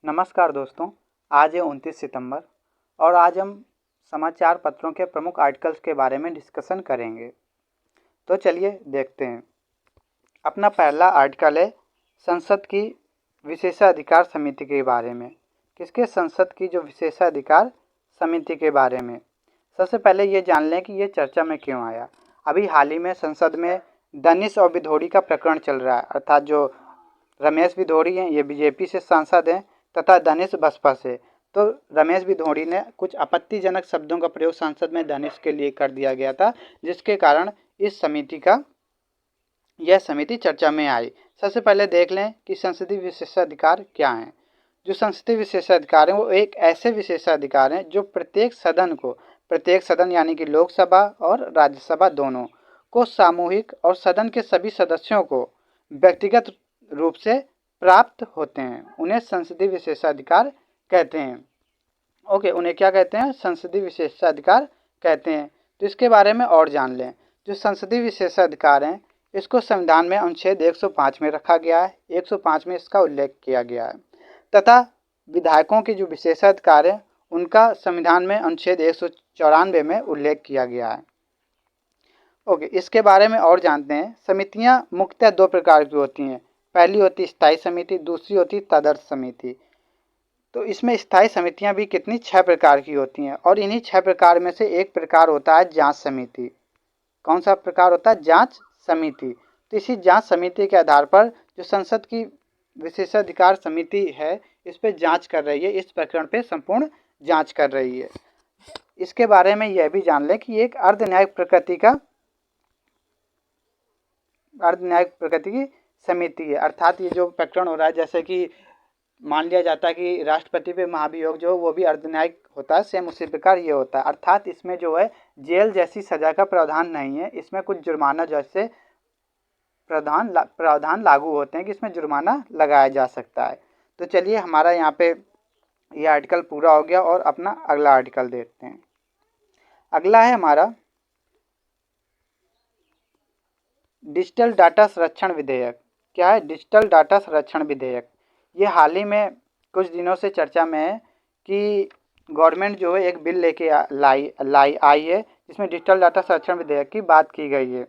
नमस्कार दोस्तों। आज है 29 सितंबर और आज हम समाचार पत्रों के प्रमुख आर्टिकल्स के बारे में डिस्कशन करेंगे। तो चलिए देखते हैं। अपना पहला आर्टिकल है संसद की विशेषाधिकार समिति के बारे में। किसके? संसद की जो विशेषाधिकार समिति के बारे में। सबसे पहले ये जान लें कि ये चर्चा में क्यों आया। अभी हाल ही में संसद में दनिश और विधोड़ी का प्रकरण चल रहा है, अर्थात जो रमेश विधोड़ी हैं ये बीजेपी से सांसद हैं तथा दनिश बसपा से। तो रमेश विधोड़ी ने कुछ आपत्तिजनक शब्दों का प्रयोग संसद में दनिश के लिए कर दिया गया था, जिसके कारण यह समिति चर्चा में आई। सबसे पहले देख लें कि संसदीय विशेषाधिकार क्या हैं। जो संसदीय विशेषाधिकार हैं वो एक ऐसे विशेषाधिकार हैं जो प्रत्येक सदन यानी कि लोकसभा और राज्यसभा दोनों को सामूहिक और सदन के सभी सदस्यों को व्यक्तिगत रूप से प्राप्त होते हैं। उन्हें संसदीय विशेषाधिकार कहते हैं। उन्हें क्या कहते हैं? संसदीय विशेषाधिकार कहते हैं। तो इसके बारे में और जान लें। जो संसदीय विशेषाधिकार हैं इसको संविधान में अनुच्छेद 105 में रखा गया है। 105 में इसका उल्लेख किया गया है तथा विधायकों के जो विशेषाधिकार हैं उनका संविधान में अनुच्छेद 194 में उल्लेख किया गया है। इसके बारे में और जानते हैं। समितियां मुख्यतः दो प्रकार की होती हैं। पहली होती स्थायी समिति, दूसरी होती तदर्थ समिति। तो इसमें स्थायी समितियां भी कितनी? 6 प्रकार की होती हैं और इन्हीं 6 प्रकार में से एक प्रकार होता है जांच समिति। कौन सा प्रकार होता है? जांच समिति। तो इसी जांच समिति के आधार पर जो संसद की विशेषाधिकार समिति है इस पर जांच कर रही है, इस प्रकरण पे संपूर्ण जांच कर रही है। इसके बारे में यह भी जान लें कि एक अर्धन्यायिक प्रकृति की समिति है। अर्थात ये जो प्रकरण हो रहा है, जैसे कि मान लिया जाता है कि राष्ट्रपति पे महाभियोग जो वो भी अर्धन्यायिक होता है, सेम उसी प्रकार ये होता है। अर्थात इसमें जो है जेल जैसी सजा का प्रावधान नहीं है, इसमें कुछ जुर्माना जैसे प्रावधान लागू होते हैं कि इसमें जुर्माना लगाया जा सकता है। तो चलिए हमारा यहाँ पे ये आर्टिकल पूरा हो गया और अपना अगला आर्टिकल देखते हैं। अगला है हमारा डिजिटल डाटा संरक्षण विधेयक। क्या है? डिजिटल डाटा संरक्षण विधेयक। ये हाल ही में कुछ दिनों से चर्चा में है कि गवर्नमेंट जो है एक बिल लेके आई है जिसमें डिजिटल डाटा संरक्षण विधेयक की बात की गई है,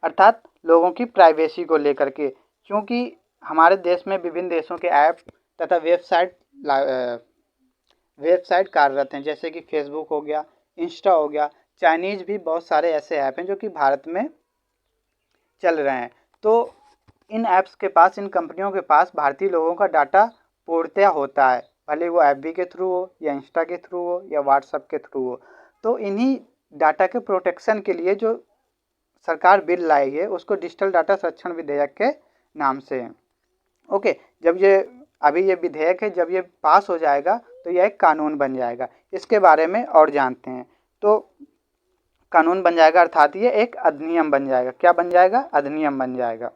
अर्थात लोगों की प्राइवेसी को लेकर के। क्योंकि हमारे देश में विभिन्न देशों के ऐप तथा वेबसाइट कार्यरत हैं, जैसे कि फेसबुक हो गया, इंस्टा हो गया। चाइनीज़ भी बहुत सारे ऐसे ऐप हैं जो कि भारत में चल रहे हैं। तो इन ऐप्स के पास, इन कंपनियों के पास भारतीय लोगों का डाटा पूर्णतया होता है, भले वो एफबी के थ्रू हो या इंस्टा के थ्रू हो या व्हाट्सएप के थ्रू हो। तो इन्हीं डाटा के प्रोटेक्शन के लिए जो सरकार बिल लाई है उसको डिजिटल डाटा संरक्षण विधेयक के नाम से है। जब ये विधेयक है, जब ये पास हो जाएगा तो यह एक कानून बन जाएगा। इसके बारे में और जानते हैं। तो कानून बन जाएगा अर्थात ये एक अधिनियम बन जाएगा। क्या बन जाएगा? अधिनियम बन जाएगा।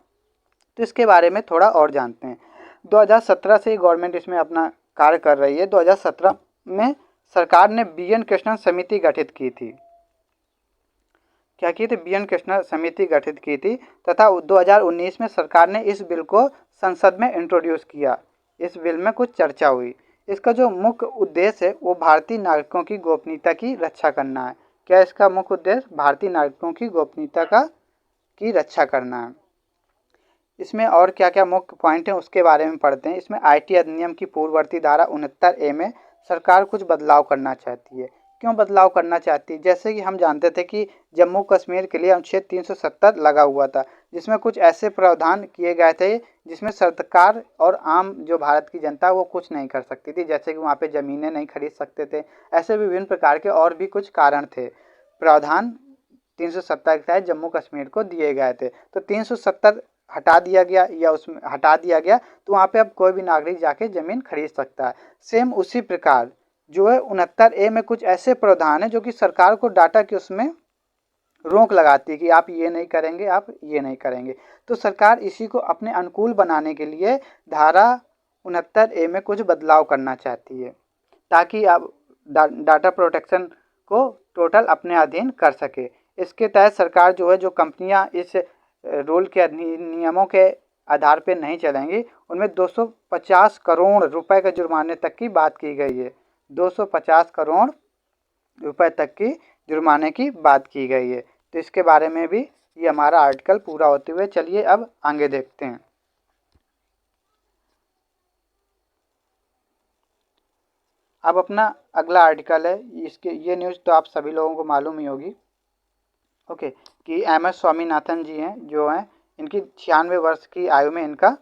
तो इसके बारे में थोड़ा और जानते हैं। 2017 से गवर्नमेंट इसमें अपना कार्य कर रही है। 2017 में सरकार ने बी.एन. कृष्णन समिति गठित की थी। क्या की थी? बी.एन. कृष्णन समिति गठित की थी तथा 2019 में सरकार ने इस बिल को संसद में इंट्रोड्यूस किया। इस बिल में कुछ चर्चा हुई। इसका जो मुख्य उद्देश्य है वो भारतीय नागरिकों की गोपनीयता की रक्षा करना है। क्या इसका मुख्य उद्देश्य? भारतीय नागरिकों की गोपनीयता की रक्षा करना है। इसमें और क्या क्या मुख्य पॉइंट हैं उसके बारे में पढ़ते हैं। इसमें आईटी अधिनियम की पूर्ववर्ती धारा 69A में सरकार कुछ बदलाव करना चाहती है। क्यों बदलाव करना चाहती है? जैसे कि हम जानते थे कि जम्मू कश्मीर के लिए अनुच्छेद 370 लगा हुआ था, जिसमें कुछ ऐसे प्रावधान किए गए थे जिसमें सरकार और आम जो भारत की जनता वो कुछ नहीं कर सकती थी, जैसे कि वहाँ पे ज़मीनें नहीं खरीद सकते थे। ऐसे विभिन्न प्रकार के और भी कुछ कारण थे। प्रावधान 370 के तहत जम्मू कश्मीर को दिए गए थे। तो 370 हटा दिया गया तो वहाँ पे अब कोई भी नागरिक जाके ज़मीन खरीद सकता है। सेम उसी प्रकार जो है 69A में कुछ ऐसे प्रावधान है जो कि सरकार को डाटा की उसमें रोक लगाती है कि आप ये नहीं करेंगे, आप ये नहीं करेंगे। तो सरकार इसी को अपने अनुकूल बनाने के लिए धारा 69A में कुछ बदलाव करना चाहती है ताकि आप डाटा प्रोटेक्शन को टोटल अपने अधीन कर सके। इसके तहत सरकार जो है जो कंपनियां इस रूल के नियमों के आधार पे नहीं चलेंगी, उनमें 250 करोड़ रुपए के जुर्माने तक की बात की गई है। 250 करोड़ रुपए तक की जुर्माने की बात की गई है। तो इसके बारे में भी ये हमारा आर्टिकल पूरा होते हुए, चलिए अब आगे देखते हैं। अब अपना अगला आर्टिकल है, इसके ये न्यूज़ तो आप सभी लोगों को मालूम ही होगी, ओके, कि MS स्वामीनाथन जी हैं जो हैं, इनकी 96 वर्ष की आयु में इनका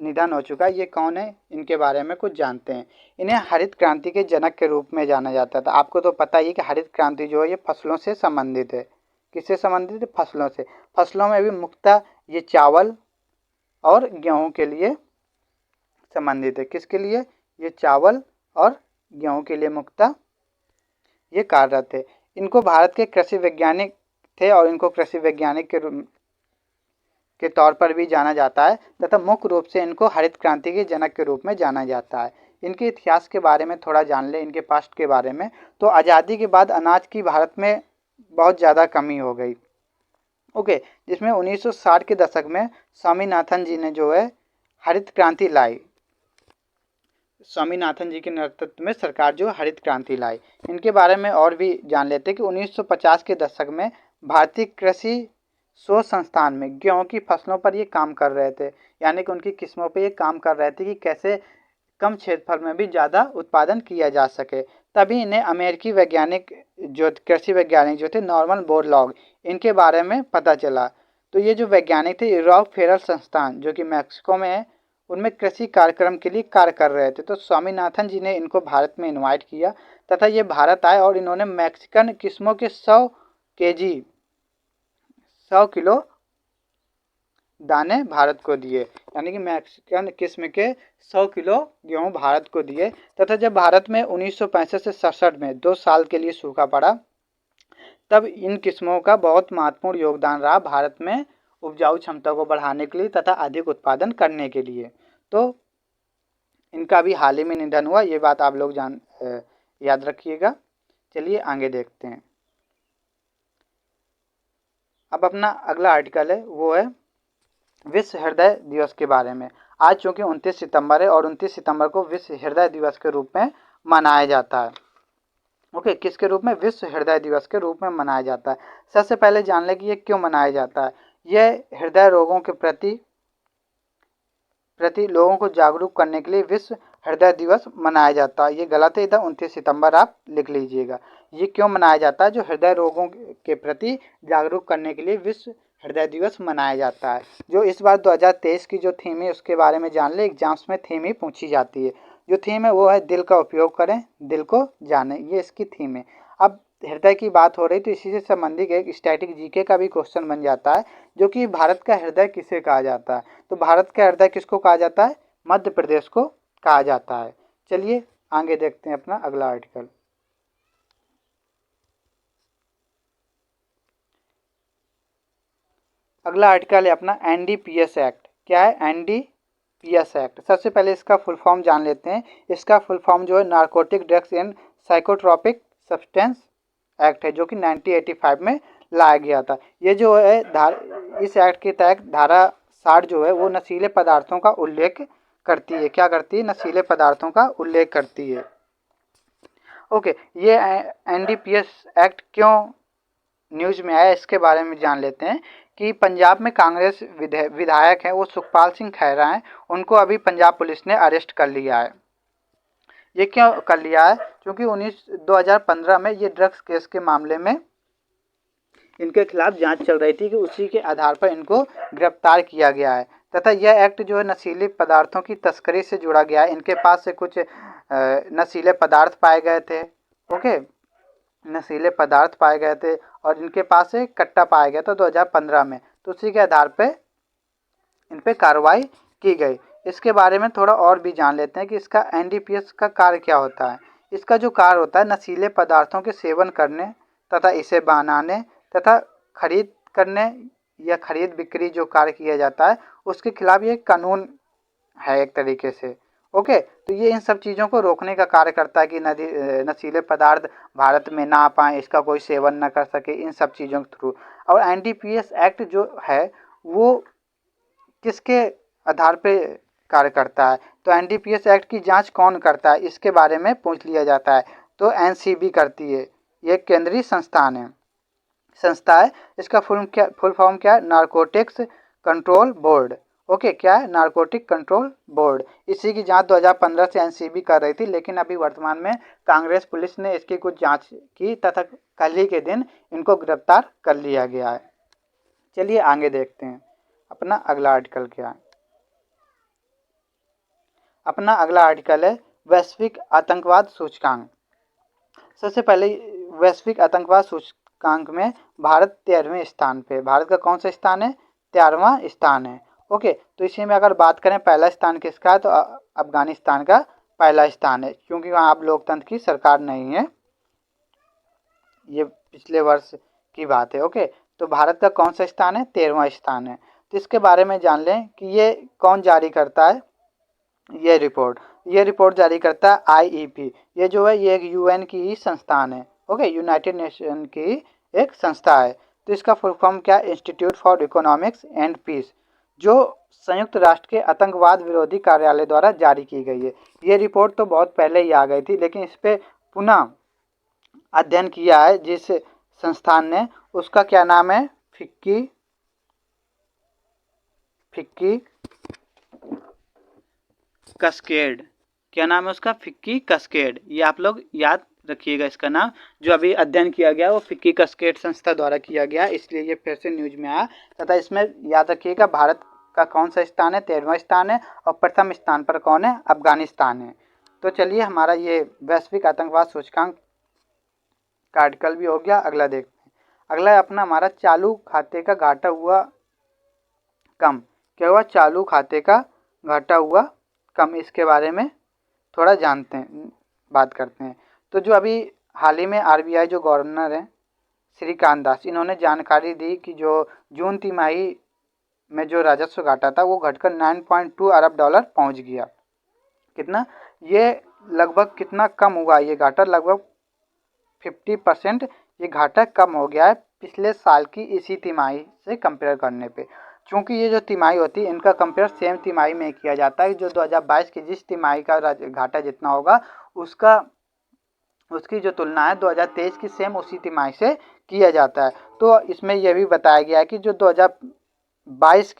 निधन हो चुका है। ये कौन है, इनके बारे में कुछ जानते हैं। इन्हें हरित क्रांति के जनक के रूप में जाना जाता था। आपको तो पता ही है कि हरित क्रांति जो है ये फसलों से संबंधित है। किससे संबंधित है? फसलों से। फसलों में भी मुख्यतः ये चावल और गेहूं के लिए संबंधित है। किसके लिए? ये चावल और गेहूं के लिए मुख्यतः ये कार्यरत थे। इनको भारत के कृषि वैज्ञानिक थे और इनको कृषि वैज्ञानिक के तौर पर भी जाना जाता है, तथा मुख्य रूप से इनको हरित क्रांति के जनक के रूप में जाना जाता है। इनके इतिहास के बारे में थोड़ा जान लें, इनके पास्ट के बारे में। तो आज़ादी के बाद अनाज की भारत में बहुत ज़्यादा कमी हो गई, ओके, जिसमें 1960 के दशक में स्वामीनाथन जी ने जो है हरित क्रांति लाई। स्वामीनाथन जी के नेतृत्व में सरकार जो हरित क्रांति लाई। इनके बारे में और भी जान लेते हैं कि 1950 के दशक में भारतीय कृषि शोध संस्थान में गेहूं की फसलों पर ये काम कर रहे थे, यानी कि उनकी किस्मों पे ये काम कर रहे थे कि कैसे कम क्षेत्रफल में भी ज़्यादा उत्पादन किया जा सके। तभी इन्हें अमेरिकी वैज्ञानिक जो कृषि वैज्ञानिक जो थे नॉर्मन बोरलॉग, इनके बारे में पता चला। तो ये जो वैज्ञानिक थे रॉकफेलर संस्थान जो कि मैक्सिको में है, उनमें कृषि कार्यक्रम के लिए कार्य कर रहे थे। तो स्वामीनाथन जी ने इनको भारत में इनवाइट किया तथा ये भारत आए और इन्होंने मैक्सिकन किस्मों के 100 किलो दाने भारत को दिए, यानी कि मैक्सिकन किस्म के 100 किलो गेहूं भारत को दिए। तथा जब भारत में 1965 से 67 में 2 साल के लिए सूखा पड़ा, तब इन किस्मों का बहुत महत्वपूर्ण योगदान रहा भारत में उपजाऊ क्षमता को बढ़ाने के लिए तथा अधिक उत्पादन करने के लिए। तो इनका भी हाल ही में निधन हुआ, ये बात आप लोग याद रखिएगा। चलिए आगे देखते हैं। अब अपना अगला आर्टिकल है वो है विश्व हृदय दिवस के बारे में। आज चूंकि 29 सितंबर है और 29 सितंबर को विश्व हृदय दिवस के रूप में मनाया जाता है, ओके, किसके रूप में? विश्व हृदय दिवस के रूप में मनाया जाता है। सबसे पहले जान लें कि ये क्यों मनाया जाता है। यह हृदय रोगों के प्रति लोगों को जागरूक करने के लिए विश्व हृदय दिवस मनाया जाता है। ये गलत है, इधर 29 सितंबर आप लिख लीजिएगा। ये क्यों मनाया जाता है? जो हृदय रोगों के प्रति जागरूक करने के लिए विश्व हृदय दिवस मनाया जाता है। जो इस बार 2023 की जो थीम है उसके बारे में जान ले, एग्जाम्स में थीम ही पूछी जाती है। जो थीम है वो है दिल का उपयोग करें, दिल को जाने, ये इसकी थीम है। अब हृदय की बात हो रही तो इसी से संबंधित एक स्टैटिक जीके का भी क्वेश्चन बन जाता है, जो कि भारत का हृदय किसे कहा जाता है। तो भारत का हृदय किसको कहा जाता है? मध्य प्रदेश को कहा जाता है। चलिए आगे देखते हैं अपना अगला आर्टिकल। अगला आर्टिकल है अपना NDPS एक्ट। क्या है? NDPS act. सबसे पहले इसका फुल फॉर्म जान लेते हैं। इसका फुल फॉर्म जो है narcotic drugs and psychotropic substance act है, जो कि 1985 में लाया गया था। ये जो है इस एक्ट के तहत धारा 60 जो है वो नशीले पदार्थों का उल्लेख करती है। क्या करती है? नशीले पदार्थों का उल्लेख करती है, ओके। ये NDPS एक्ट क्यों न्यूज़ में आया इसके बारे में जान लेते हैं कि पंजाब में कांग्रेस विधायक हैं वो सुखपाल सिंह खैरा हैं, उनको अभी पंजाब पुलिस ने अरेस्ट कर लिया है। ये क्यों कर लिया है? क्योंकि 2015 में ये ड्रग्स केस के मामले में इनके खिलाफ जांच चल रही थी कि उसी के आधार पर इनको गिरफ्तार किया गया है। तथा यह एक्ट जो है नशीले पदार्थों की तस्करी से जुड़ा गया है। इनके पास से कुछ नशीले पदार्थ पाए गए थे, ओके, नशीले पदार्थ पाए गए थे और इनके पास से कट्टा पाया गया था 2015 में। तो उसी के आधार पे इन पे कार्रवाई की गई। इसके बारे में थोड़ा और भी जान लेते हैं कि इसका NDPS का कार्य क्या होता है। इसका जो कार्य होता है नशीले पदार्थों के सेवन करने तथा इसे बनाने तथा खरीद करने या खरीद बिक्री जो कार्य किया जाता है उसके खिलाफ ये कानून है एक तरीके से, ओके। तो ये इन सब चीज़ों को रोकने का कार्य करता है कि नशीले पदार्थ भारत में ना आ पाएँ, इसका कोई सेवन ना कर सके, इन सब चीज़ों के थ्रू। और NDPS एक्ट जो है वो किसके आधार पे कार्य करता है। तो एनडीपीएस एक्ट की जांच कौन करता है, इसके बारे में पूछ लिया जाता है। तो एनसीबी करती है, ये केंद्रीय संस्था है। इसका फुल फॉर्म क्या है, नारकोटिक्स कंट्रोल बोर्ड। ओके, क्या है, नारकोटिक कंट्रोल बोर्ड। इसी की जांच 2015 से एनसीबी कर रही थी, लेकिन अभी वर्तमान में कांग्रेस पुलिस ने इसकी कुछ जांच की तथा कल ही के दिन इनको गिरफ्तार कर लिया गया है। चलिए आगे देखते हैं, अपना अगला आर्टिकल क्या है। अपना अगला आर्टिकल है वैश्विक आतंकवाद सूचकांक। सबसे पहले वैश्विक आतंकवाद सूचकांक में भारत 13वें स्थान पे। भारत का कौन सा स्थान है, 13वां स्थान है। ओके, तो इसी में अगर बात करें पहला स्थान किसका है, तो अफगानिस्तान का पहला स्थान है, क्योंकि वहाँ अब लोकतंत्र की सरकार नहीं है। ये पिछले वर्ष की बात है। ओके, तो भारत का कौन सा स्थान है, 13वां स्थान है। तो इसके बारे में जान लें कि ये कौन जारी करता है, ये रिपोर्ट जारी करता है आईईपी। ये जो है ये एक यूएन की ही संस्थान है। ओके, यूनाइटेड नेशन की एक संस्था है। तो इसका फुल फॉर्म क्या है, institute for economics and peace, जो संयुक्त राष्ट्र के आतंकवाद विरोधी कार्यालय द्वारा जारी की गई है। ये रिपोर्ट तो बहुत पहले ही आ गई थी, लेकिन इस पर पुनः अध्ययन किया है जिस संस्थान ने, उसका क्या नाम है, फिक्की कस्केड। क्या नाम है उसका, फिक्की कस्केड। ये आप लोग याद रखिएगा इसका नाम। जो अभी अध्ययन किया गया वो फिक्की कस्केड संस्था द्वारा किया गया, इसलिए ये फिर से न्यूज में आया। तथा इसमें याद रखिएगा भारत का कौन सा स्थान है, 13वां स्थान है, और प्रथम स्थान पर कौन है, अफगानिस्तान है। तो चलिए हमारा ये वैश्विक आतंकवाद सूचकांक का आर्टिकल भी हो गया। अगला देखते हैं। अगला है अपना हमारा चालू खाते का घाटा हुआ कम। क्या हुआ, चालू खाते का घाटा हुआ कम। इसके बारे में थोड़ा जानते हैं, बात करते हैं। तो जो अभी हाल ही में आरबीआई जो गवर्नर हैं श्रीकांत दास, इन्होंने जानकारी दी कि जो जून तिमाही में जो राजस्व घाटा था वो घटकर 9.2 अरब डॉलर पहुंच गया। कितना, ये लगभग कितना कम हुआ, ये घाटा लगभग 50% ये घाटा कम हो गया है पिछले साल की इसी तिमाही से कंपेयर करने पे। क्योंकि ये जो तिमाही होती है इनका कंपेयर सेम तिमाही में किया जाता है। जो 2022 की जिस तिमाही का घाटा जितना होगा उसकी जो तुलना है 2023 की सेम उसी तिमाही से किया जाता है। तो इसमें यह भी बताया गया है कि जो 2022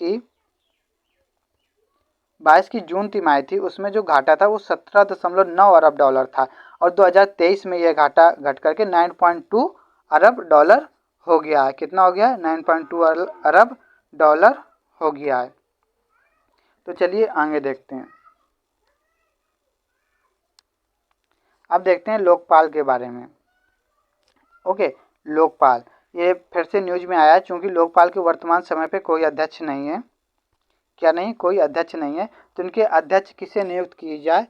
की जून तिमाही थी उसमें जो घाटा था वो 17.9 अरब डॉलर था, और 2023 में यह घाटा घट करके 9.2 अरब डॉलर हो गया है। कितना हो गया है, 9.2 अरब डॉलर हो गया है। तो चलिए आगे देखते हैं। अब देखते हैं लोकपाल के बारे में। ओके, लोकपाल ये फिर से न्यूज में आया है, क्योंकि लोकपाल के वर्तमान समय पे कोई अध्यक्ष नहीं है। क्या नहीं, कोई अध्यक्ष नहीं है। तो इनके अध्यक्ष किसे नियुक्त की जाए,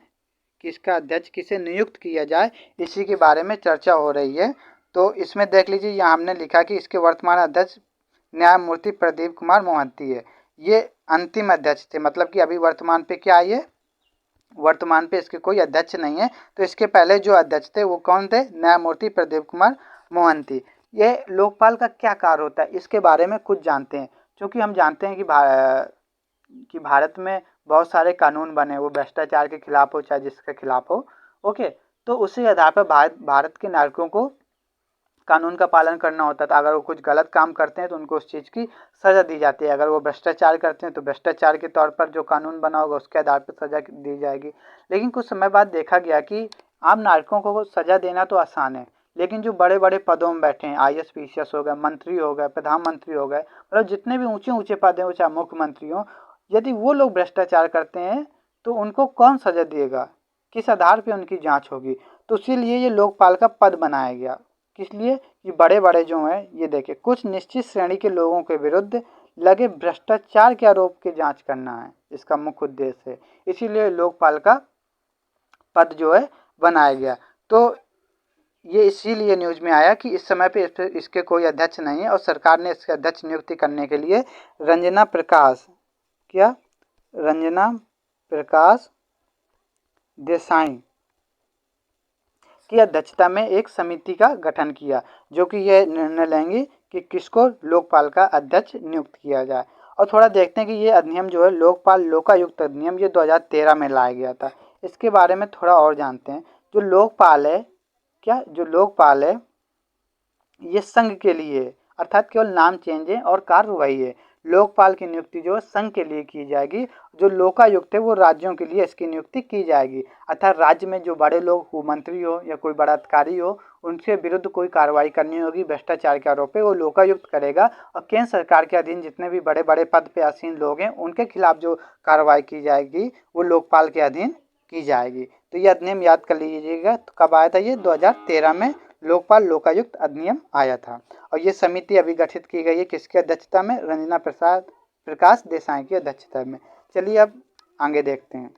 किसका अध्यक्ष किसे नियुक्त किया जाए, इसी के बारे में चर्चा हो रही है। तो इसमें देख लीजिए, यहाँ हमने लिखा कि इसके वर्तमान अध्यक्ष न्यायमूर्ति प्रदीप कुमार मोहंती है। ये अंतिम अध्यक्ष थे, मतलब कि अभी वर्तमान पे क्या है, वर्तमान पे इसके कोई अध्यक्ष नहीं है। तो इसके पहले जो अध्यक्ष थे वो कौन थे, न्यायमूर्ति प्रदीप कुमार मोहंती। ये लोकपाल का क्या कार्य होता है, इसके बारे में कुछ जानते हैं। क्योंकि हम जानते हैं कि भारत में बहुत सारे कानून बने, वो भ्रष्टाचार के खिलाफ हो चाहे जिसके खिलाफ हो। ओके, तो उसी आधार पर भारत के नागरिकों को कानून का पालन करना होता था। अगर वो कुछ गलत काम करते हैं तो उनको उस चीज़ की सज़ा दी जाती है। अगर वो भ्रष्टाचार करते हैं तो भ्रष्टाचार के तौर पर जो कानून बना होगा उसके आधार पर सज़ा दी जाएगी। लेकिन कुछ समय बाद देखा गया कि आम नागरिकों को सज़ा देना तो आसान है, लेकिन जो बड़े बड़े पदों में बैठे हैं, IAS PCS हो गए, मंत्री हो गए, प्रधानमंत्री हो गए, मतलब जितने भी ऊंचे ऊंचे पद हैं, चाहे मुख्यमंत्री हो, यदि वो लोग भ्रष्टाचार करते हैं तो उनको कौन सज़ा देगा, किस आधार पर उनकी जाँच होगी। तो इसीलिए ये लोकपाल का पद बनाया गया। किस लिए, ये बड़े बड़े जो हैं, ये देखिए, कुछ निश्चित श्रेणी के लोगों के विरुद्ध लगे भ्रष्टाचार के आरोप की जांच करना है, इसका मुख्य उद्देश्य है। इसीलिए लोकपाल का पद जो है बनाया गया। तो ये इसीलिए न्यूज में आया कि इस समय पे इसके कोई अध्यक्ष नहीं है, और सरकार ने इसके अध्यक्ष नियुक्ति करने के लिए रंजना प्रकाश देसाई की अध्यक्षता में एक समिति का गठन किया, जो कि यह निर्णय लेंगी कि किसको लोकपाल का अध्यक्ष नियुक्त किया जाए। और थोड़ा देखते हैं कि ये अधिनियम जो है लोकपाल लोकायुक्त अधिनियम ये 2013 में लाया गया था। इसके बारे में थोड़ा और जानते हैं। जो लोकपाल है जो लोकपाल है ये संघ के लिए, अर्थात केवल नाम चेंज है और कार्य वही है। लोकपाल की नियुक्ति जो है संघ के लिए की जाएगी। जो लोकायुक्त है वो राज्यों के लिए इसकी नियुक्ति की जाएगी, अर्थात राज्य में जो बड़े लोग हो, मंत्री हो या कोई बड़ा अधिकारी हो, उनके विरुद्ध कोई कार्रवाई करनी होगी भ्रष्टाचार के आरोप पे, वो लोकायुक्त करेगा। और केंद्र सरकार के अधीन जितने भी बड़े बड़े पद पे आसीन लोग हैं उनके खिलाफ जो कार्रवाई की जाएगी वो लोकपाल के अधीन की जाएगी। तो ये अधिनियम याद कर लीजिएगा। तो कब आया था ये? 2013 में लोकपाल लोकायुक्त अधिनियम आया था। और ये समिति अभी गठित की गई है किसकी अध्यक्षता में? रंजना प्रकाश देसाई की अध्यक्षता में। चलिए अब आगे देखते हैं।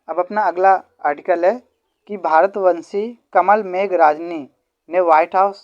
अब अपना अगला आर्टिकल है कि भारतवंशी कमल मेघराजनी ने व्हाइट हाउस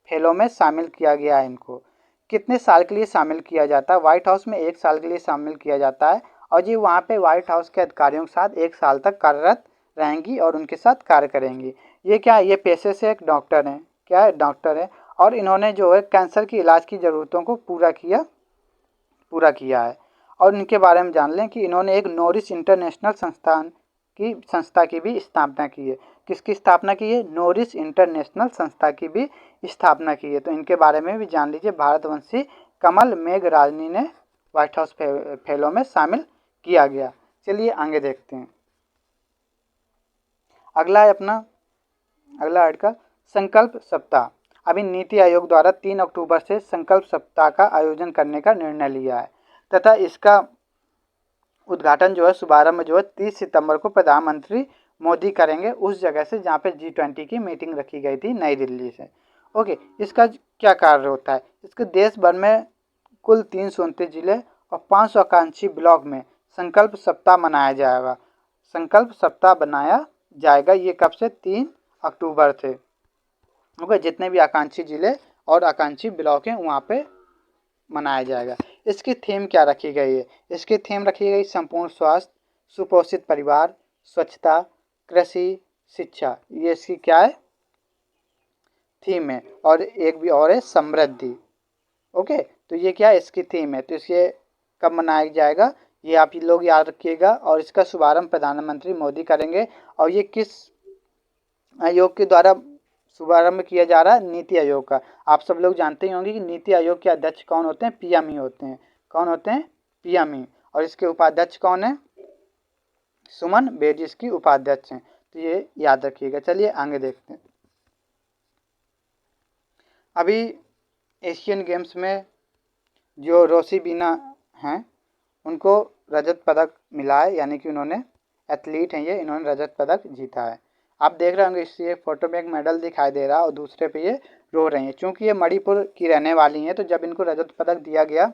फेलो में शामिल किया गया है। इनको कितने साल के लिए शामिल किया जाता है? व्हाइट हाउस में 1 साल के लिए शामिल किया जाता है। और जी वहाँ पे व्हाइट हाउस के अधिकारियों के साथ 1 साल तक कार्यरत रहेंगी और उनके साथ कार्य करेंगी। ये क्या है? ये पेशे से एक डॉक्टर हैं। क्या है? डॉक्टर है। और इन्होंने जो है कैंसर की इलाज की ज़रूरतों को पूरा किया है। और इनके बारे में जान लें कि इन्होंने एक नॉरिस इंटरनेशनल संस्था की भी स्थापना की है। किसकी स्थापना की है? नॉरिस इंटरनेशनल संस्था की भी स्थापना की है। तो इनके बारे में भी जान लीजिए। भारतवंशी कमल मेघराजनी ने व्हाइट हाउस फेलो में शामिल किया गया। चलिए आगे देखते हैं। अगला है अपना अगला आर्टिकल संकल्प सप्ताह। अभी नीति आयोग द्वारा 3 अक्टूबर से संकल्प सप्ताह का आयोजन करने का निर्णय लिया है तथा इसका उद्घाटन जो है शुभारंभ जो है 30 सितंबर को प्रधानमंत्री मोदी करेंगे उस जगह से जहाँ पे G20 की मीटिंग रखी गई थी नई दिल्ली से। ओके, इसका क्या कार्य होता है? इसके देश भर में कुल 329 जिले और 500 आकांक्षी ब्लॉक में संकल्प सप्ताह मनाया जाएगा। संकल्प सप्ताह बनाया जाएगा। ये कब से? 3 अक्टूबर से। ओके, जितने भी आकांक्षी जिले और आकांक्षी ब्लॉक हैं वहाँ पे मनाया जाएगा। इसकी थीम क्या रखी गई है? इसकी थीम रखी गई संपूर्ण स्वास्थ्य, सुपोषित परिवार, स्वच्छता, कृषि, शिक्षा। ये इसकी क्या है? थीम है। और एक भी और है समृद्धि। ओके, तो ये क्या है? इसकी थीम है। तो इसे कब मनाया जाएगा ये आप लोग याद रखिएगा। और इसका शुभारंभ प्रधानमंत्री मोदी करेंगे। और ये किस आयोग के द्वारा शुभारंभ किया जा रहा है? नीति आयोग का। आप सब लोग जानते ही होंगे कि नीति आयोग के अध्यक्ष कौन होते हैं? पीएम ही होते हैं। कौन होते हैं? पीएम ही। और इसके उपाध्यक्ष कौन है? सुमन बेदी इसकी उपाध्यक्ष हैं। तो ये याद रखिएगा। चलिए आगे देखते हैं। अभी एशियन गेम्स में जो रोशिबिना हैं उनको रजत पदक मिला है, यानी कि उन्होंने एथलीट हैं ये, इन्होंने रजत पदक जीता है। आप देख रहे होंगे इसी फोटो में एक मेडल दिखाई दे रहा है और दूसरे पे ये रो रही हैं। चूँकि ये मणिपुर की रहने वाली हैं तो जब इनको रजत पदक दिया गया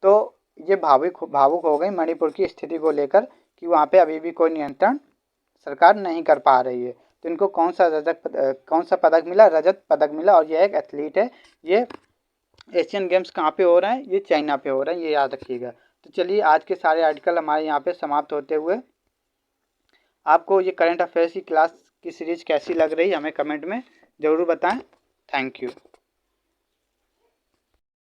तो ये भावुक हो गई मणिपुर की स्थिति को लेकर कि वहाँ पे अभी भी कोई नियंत्रण सरकार नहीं कर पा रही है। तो इनको कौन सा पदक मिला? रजत पदक मिला। और ये एक एथलीट है। ये एशियन गेम्स कहाँ पे हो रहे हैं? ये चाइना पे हो रहे हैं, ये याद रखिएगा। तो चलिए आज के सारे आर्टिकल हमारे यहाँ पे समाप्त होते हुए, आपको ये करंट अफेयर्स की क्लास की सीरीज कैसी लग रही है हमें कमेंट में ज़रूर बताएं। Thank you.